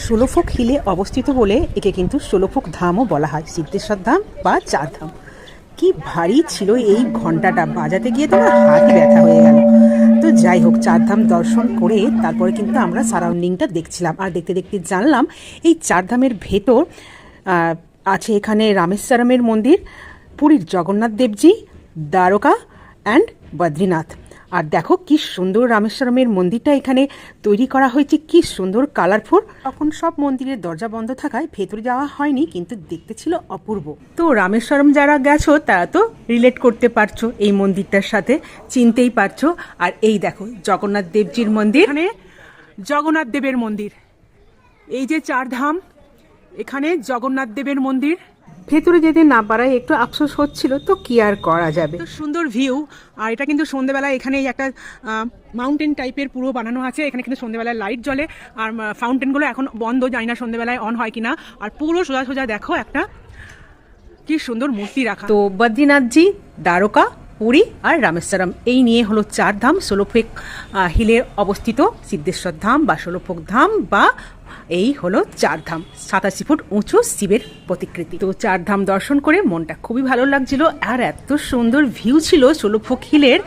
ষোলফোক হিলে অবস্থিত বলে একে কিন্তু ষোলফোক ধামও বলা হয়, সিদ্ধেশ্বর ধাম বা চারধাম। কি ভারী ছিল এই ঘন্টাটা, বাজাতে গিয়ে তো আমার হাতই ব্যথা হয়ে গেল। তো যাই হোক, চারধাম দর্শন করে তারপরে কিন্তু আমরা সারাউন্ডিংটা দেখছিলাম, আর দেখতে দেখতে জানলাম এই চারধামের ভেতর আছে এখানে রামেশ্বরমের মন্দির, পুরীর জগন্নাথ দেবজি, দ্বারকা অ্যান্ড বদ্রীনাথ। আর দেখো কি সুন্দর রামেশ্বরমের মন্দিরটা এখানে তৈরি করা হয়েছে, কি সুন্দর কালারফুল। তখন সব মন্দিরের দরজা বন্ধ থাকায় ভেতরে যাওয়া হয়নি, কিন্তু দেখতে ছিল অপূর্ব। তো রামেশ্বরম যারা গেছো তারা তো রিলেট করতে পারছো এই মন্দিরটার সাথে, চিনতেই পারছো। আর এই দেখো জগন্নাথ দেবজির মন্দির, এখানে জগন্নাথ দেবের মন্দির, এই যে চারধাম, এখানে জগন্নাথ দেবের মন্দির। ভেতরে যেতে না পারায় একটু আফসোস হচ্ছিল, তো কি আর করা যাবে। সুন্দর ভিউ। আর এটা কিন্তু সন্ধ্যেবেলায় এখানে একটা মাউন্টেন টাইপের পুরো বানানো আছে, এখানে কিন্তু সন্ধ্যেবেলায় লাইট জ্বলে, আর ফাউন্টেনগুলো এখন বন্ধ, জানি না সন্ধ্যেবেলায় অন হয় কিনা। আর পুরো সোজা সোজা দেখো একটা কি সুন্দর মূর্তি রাখা। তো বদ্রীনাথজি, দ্বারকা, পুরী আর রামেশ্বরম, এই নিয়ে হলো চারধাম। ষোলফোক হিলে অবস্থিত সিদ্ধেশ্বর ধাম বা ষোলফোক ধাম, বা এই হলো চারধাম, 87 ফুট উঁচু শিবের প্রতিকৃতি। তো চারধাম দর্শন করে মনটা খুবই ভালো লাগছিল, আর এত সুন্দর ভিউ ছিল ষোলফোক হিলের,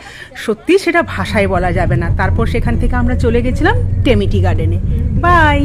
সত্যি সেটা ভাষায় বলা যাবে না। তারপর সেখান থেকে আমরা চলে গেছিলাম টেমিটি গার্ডেনে। বাই।